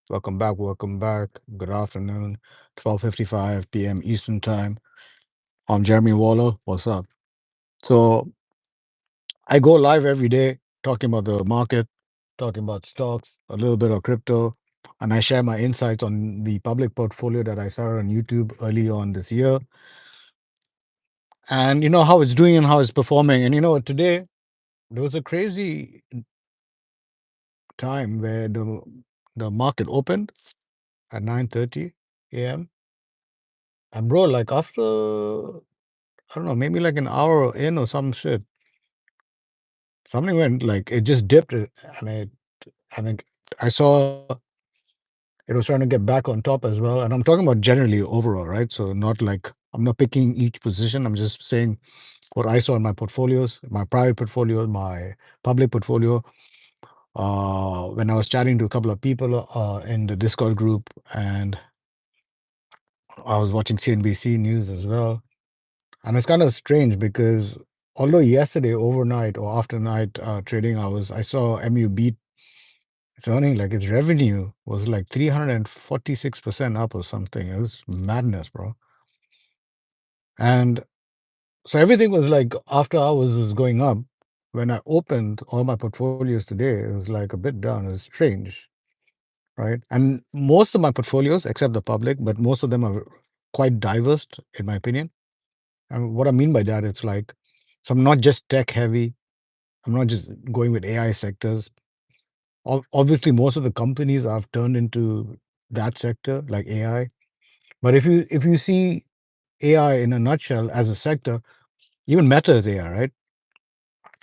Welcome back. Welcome back. Good afternoon. 12:55 p.m. Eastern Time. I'm Jeremy Waller. What's up? So I go live every day talking about the market, talking about stocks, a little bit of crypto, and I share my insights on the public portfolio that I started on YouTube early on this year, and how it's doing and how it's performing. And today there was a crazy time where the market opened at 9:30 a.m. And bro, like after I don't know, maybe like an hour in or some shit, something went like it just dipped, and I saw it was trying to get back on top as well. And I'm talking about generally overall, right? So not like I'm not picking each position. I'm just saying what I saw in my portfolios, my private portfolio, my public portfolio. When I was chatting to a couple of people in the Discord group, and I was watching CNBC news as well. And it's kind of strange because although yesterday overnight or after night trading hours, I saw MU beat its earning, like its revenue was like 346% up or something. It was madness, bro. And so everything was like after hours was going up. When I opened all my portfolios today, it was like a bit down. It was strange, right? And most of my portfolios, except the public, but most of them are quite diverse, in my opinion. And what I mean by that, it's like, so I'm not just tech heavy. I'm not just going with AI sectors. Obviously, most of the companies I've turned into that sector, like AI. But if you see AI in a nutshell as a sector, even Meta is AI, right?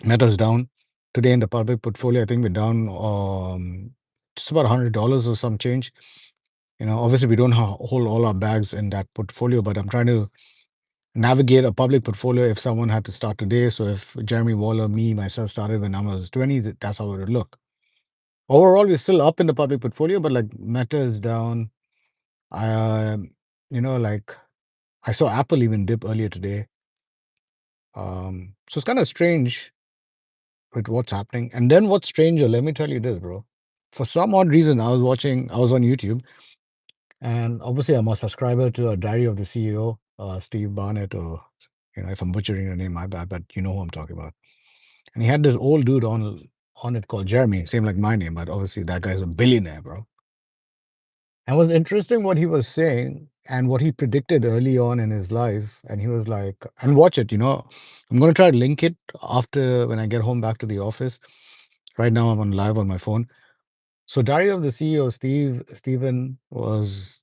Meta's down today in the public portfolio. I think we're down just about $100 or some change. Obviously we don't hold all our bags in that portfolio, but I'm trying to navigate a public portfolio if someone had to start today. So if Jeremy Waller, me, myself started when I was 20, that's how it would look. Overall, we're still up in the public portfolio, but like Meta is down. Um, like I saw Apple even dip earlier today. So it's kind of strange with what's happening. And then what's stranger, let me tell you this, bro. For some odd reason, I was on YouTube, and obviously I'm a subscriber to a Diary of the CEO, Steve Barnett, or if I'm butchering the name, my bad, but you know who I'm talking about. And he had this old dude on it called Jeremy, same like my name, but obviously that guy's a billionaire, bro. And it was interesting what he was saying and what he predicted early on in his life. And he was like, and watch it, I'm going to try to link it after when I get home back to the office. Right now, I'm on live on my phone. So, Diary of the CEO, Stephen was,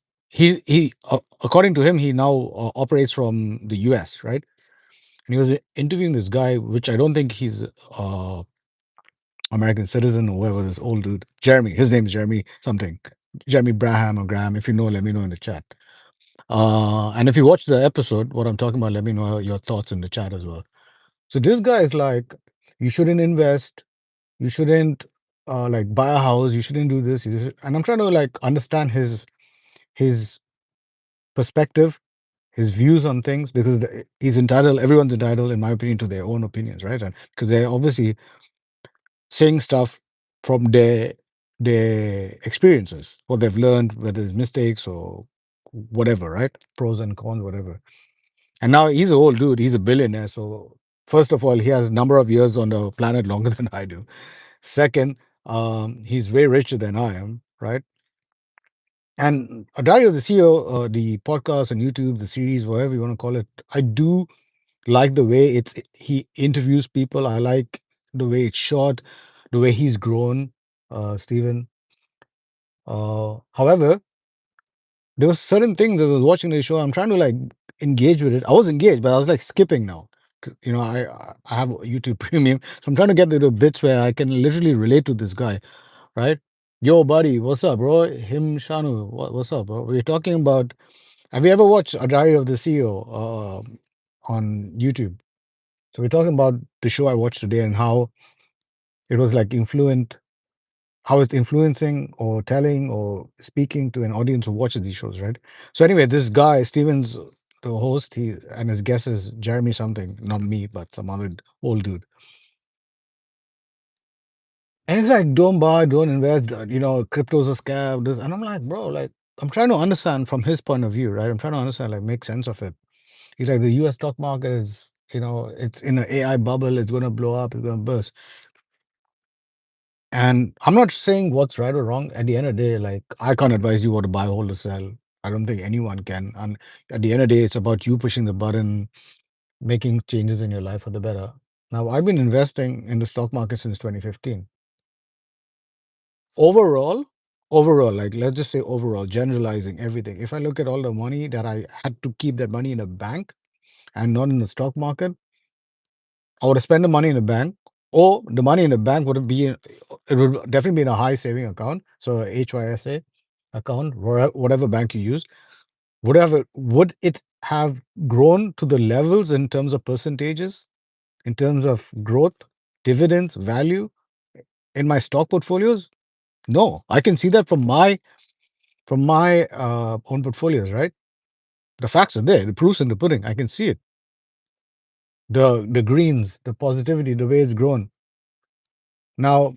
according to him, he now operates from the US, right? And he was interviewing this guy, which I don't think he's American citizen or whoever, this old dude. Jeremy, his name's Jeremy something. Jeremy Braham or Graham. If you know, let me know in the chat. And if you watch the episode, what I'm talking about, let me know your thoughts in the chat as well. So this guy is like, you shouldn't invest, you shouldn't like buy a house, you shouldn't do this. And I'm trying to like understand his perspective, his views on things, because he's entitled, everyone's entitled, in my opinion, to their own opinions, right? And because they're obviously saying stuff from their experiences, what they've learned, whether it's mistakes or whatever, right? Pros and cons, whatever. And now he's an old dude. He's a billionaire. So first of all, he has a number of years on the planet longer than I do. Second, he's way richer than I am, right? And Dario, the CEO, the podcast and YouTube, the series, whatever you want to call it, I do like the way he interviews people. I like the way it's shot, the way he's grown, Stephen. However, there was certain things that I was watching the show. I'm trying to like engage with it. I was engaged, but I was like skipping now. I have YouTube Premium, so I'm trying to get to the bits where I can literally relate to this guy, right? Yo, buddy, what's up, bro? Him Shanu, what's up, bro? We're talking about. Have you ever watched A Diary of the CEO on YouTube? So we're talking about the show I watched today and how it was like how it's influencing or telling or speaking to an audience who watches these shows, right? So anyway, this guy, Stevens, the host, he and his guest is Jeremy something, not me, but some other old dude. And he's like, don't buy, don't invest, crypto's a scam. This. And I'm like, bro, like, I'm trying to understand from his point of view, right? I'm trying to understand, like, make sense of it. He's like, the US stock market is, it's in an AI bubble, it's going to blow up, it's going to burst. And I'm not saying what's right or wrong. At the end of the day, like, I can't advise you what to buy, hold, or sell. I don't think anyone can. And at the end of the day, it's about you pushing the button, making changes in your life for the better. Now, I've been investing in the stock market since 2015. Overall, like, let's just say overall, generalizing everything. If I look at all the money that I had to keep that money in a bank and not in the stock market, I would have spent the money in the bank, or the money in the bank would be it would definitely be in a high saving account, so a HYSA account, whatever bank you use. Would it have grown to the levels in terms of percentages, in terms of growth, dividends, value in my stock portfolios? No, I can see that from my own portfolios, right? The facts are there, the proof's in the pudding. I can see it. The greens, the positivity, the way it's grown. Now,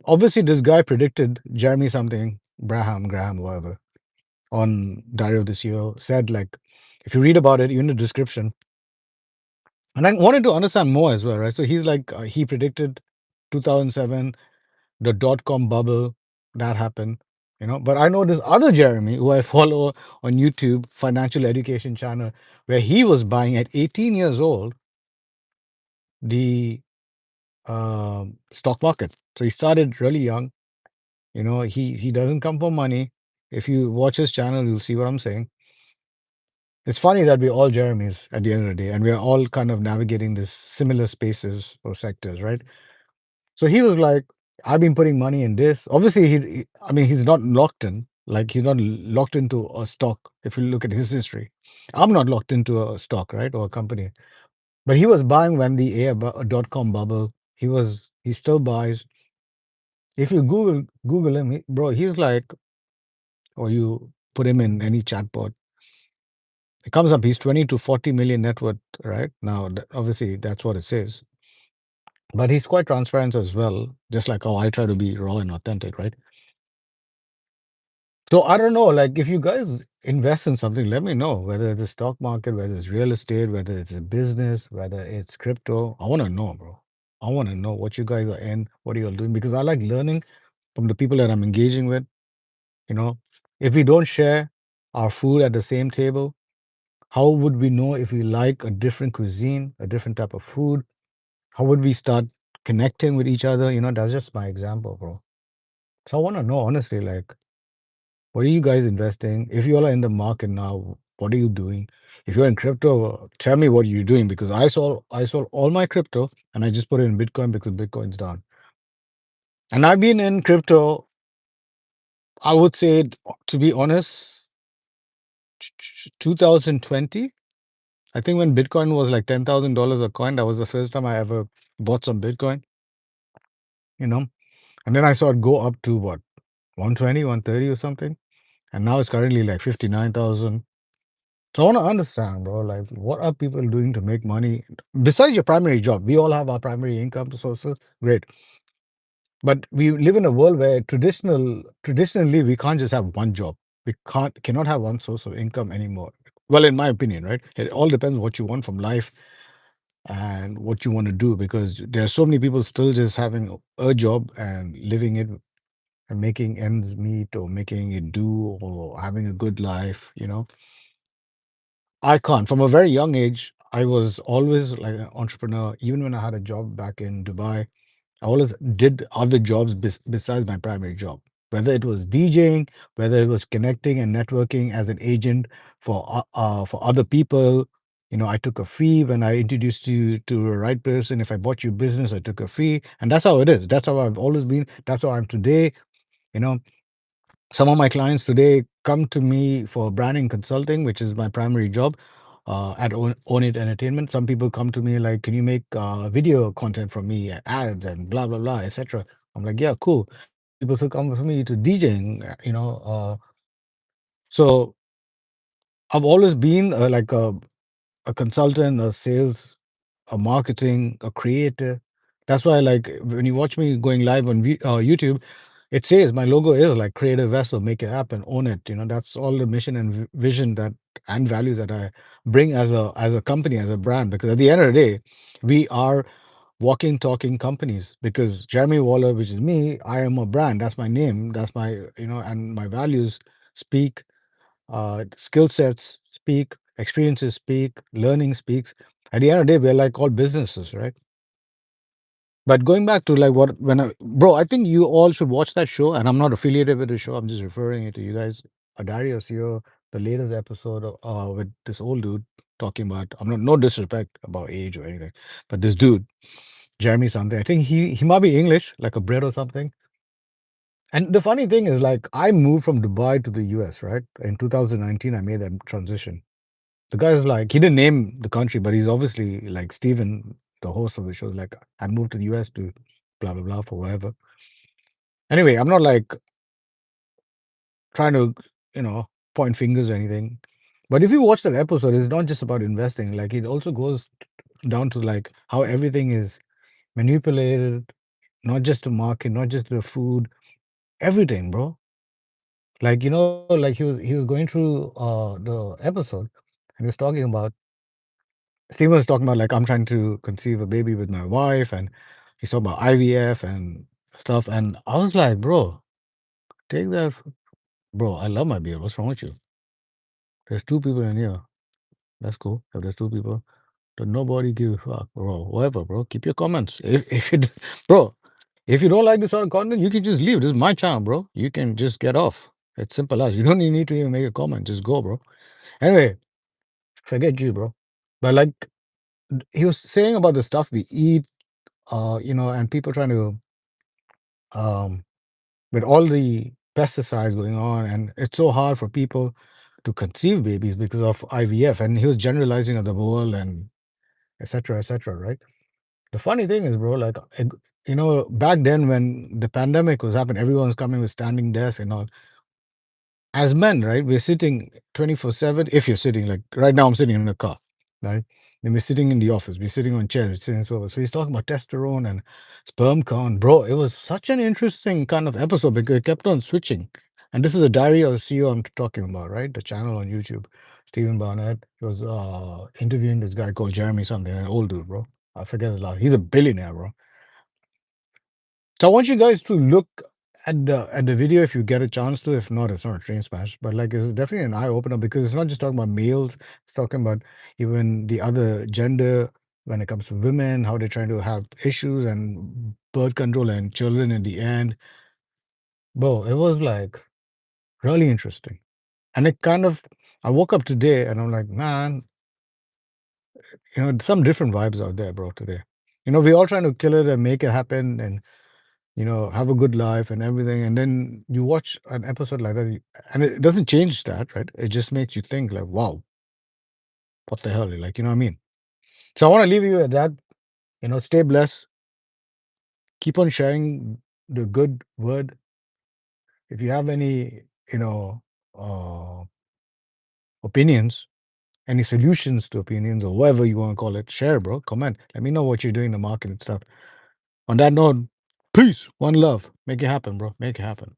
obviously, this guy predicted Jeremy something, Graham, whatever, on Diary of the CEO, said, like, if you read about it, even the description, and I wanted to understand more as well, right? So he's like, he predicted 2007, the dot-com bubble, that happened, But I know this other Jeremy, who I follow on YouTube, Financial Education Channel, where he was buying at 18 years old the stock market. So he started really young. He doesn't come for money. If you watch his channel, you'll see what I'm saying. It's funny that we're all Jeremys at the end of the day, and we're all kind of navigating this similar spaces or sectors, right? So he was like, I've been putting money in this. Obviously, I mean, he's not locked in. Like, he's not locked into a stock. If you look at his history, I'm not locked into a stock, right, or a company. But he was buying when the dot-com bubble. He still buys. If you Google him, bro, he's like, or you put him in any chatbot, it comes up. He's 20 to 40 million net worth, right? Now, obviously, that's what it says. But he's quite transparent as well, just like how I try to be raw and authentic, right? So I don't know, like, if you guys invest in something, let me know, whether it's the stock market, whether it's real estate, whether it's a business, whether it's crypto. I want to know, bro. I want to know what you guys are in, what are you all doing, because I like learning from the people that I'm engaging with. You know, if we don't share our food at the same table, how would we know if we like a different cuisine, a different type of food? How would we start connecting with each other? That's just my example, bro. So I want to know, honestly, like, what are you guys investing? If you all are in the market now, what are you doing? If you're in crypto, tell me what you're doing, because I sold all my crypto and I just put it in Bitcoin because Bitcoin's down. And I've been in crypto, I would say, to be honest, 2020. I think when Bitcoin was like $10,000 a coin, that was the first time I ever bought some Bitcoin, you know. And then I saw it go up to what, 120, 130 or something. And now it's currently like 59,000. So I want to understand, bro, like, what are people doing to make money besides your primary job? We all have our primary income sources, great. But we live in a world where traditionally we can't just have one job. We cannot have one source of income anymore. Well, in my opinion, right? It all depends what you want from life and what you want to do, because there are so many people still just having a job and living it and making ends meet, or making it do, or having a good life. I can't. From a very young age, I was always like an entrepreneur. Even when I had a job back in Dubai, I always did other jobs besides my primary job. Whether it was DJing, whether it was connecting and networking as an agent for other people. I took a fee when I introduced you to the right person. If I bought you business, I took a fee, and that's how it is. That's how I've always been. That's how I'm today. You know, some of my clients today come to me for branding consulting, which is my primary job at Own It Entertainment. Some people come to me like, can you make video content for me, ads and blah, blah, blah, etc. I'm like, yeah, cool. People still come for me to DJing, So I've always been like a consultant, a sales, a marketing, a creator. That's why, like, when you watch me going live on YouTube, it says my logo is like creative vessel, make it happen, own it. That's all the mission and vision that and values that I bring as a company, as a brand. Because at the end of the day, we are walking, talking companies. Because Jeremy Waller, which is me, I am a brand. That's my name. That's my and my values speak. Skill sets speak. Experiences speak. Learning speaks. At the end of the day, we're like all businesses, right? But going back to like what when bro, I think you all should watch that show. And I'm not affiliated with the show. I'm just referring it to you guys. Dario CEO, the latest episode with this old dude talking about. I'm not no disrespect about age or anything, but this dude Jeremy something. I think he might be English, like a Brit or something. And the funny thing is, like, I moved from Dubai to the US, right? In 2019, I made that transition. The guy's like, he didn't name the country, but he's obviously like Steven, the host of the show, is like, I moved to the US to blah, blah, blah, for whatever. Anyway, I'm not like trying to, you know, point fingers or anything. But if you watch that episode, it's not just about investing. Like, it also goes down to like how everything is manipulated, not just the market, not just the food, everything, bro. Like, like he was going through the episode and he was talking about Steven was talking about like I'm trying to conceive a baby with my wife, and he's talking about IVF and stuff. And I was like, bro, take that bro, I love my beard. What's wrong with you? There's two people in here. That's cool. If there's two people, then nobody give a fuck, bro. Whatever, bro. Keep your comments. If it bro, if you don't like this sort of content, you can just leave. This is my channel, bro. You can just get off. It's simple as you don't even need to even make a comment. Just go, bro. Anyway, forget you, bro. But like he was saying about the stuff we eat, and people trying to um with all the pesticides going on, and it's so hard for people to conceive babies because of IVF. And he was generalizing of the world and etc. etc. Right? The funny thing is, bro, like back then when the pandemic was happening, everyone's coming with standing desks and all. As men, right, we're sitting 24/7. If you're sitting, like right now, I'm sitting in a car, right? Then we're sitting in the office, we're sitting on chairs, we're sitting on sofas. So he's talking about testosterone and sperm count. Bro, it was such an interesting kind of episode because it kept on switching. And this is the diary of the CEO I'm talking about, right? The channel on YouTube. Stephen Barnett. He was interviewing this guy called Jeremy something, an old dude, bro. I forget his last. He's a billionaire, bro. So I want you guys to look at the video if you get a chance to. If not, it's not a train smash. But like it's definitely an eye opener because it's not just talking about males, it's talking about even the other gender when it comes to women, how they're trying to have issues and birth control and children in the end. Bro, it was like really interesting. And it kind of I woke up today and I'm like, man, some different vibes out there, bro, today. We're all trying to kill it and make it happen and have a good life and everything. And then you watch an episode like that, and it doesn't change that, right? It just makes you think, like, wow, what the hell? Like, you know what I mean? So I want to leave you at that. Stay blessed. Keep on sharing the good word. If you have any, uh, opinions, any solutions to opinions or whatever you want to call it, share, bro. Comment. Let me know what you're doing in the market and stuff. On that note, peace, one love. Make it happen, bro. Make it happen.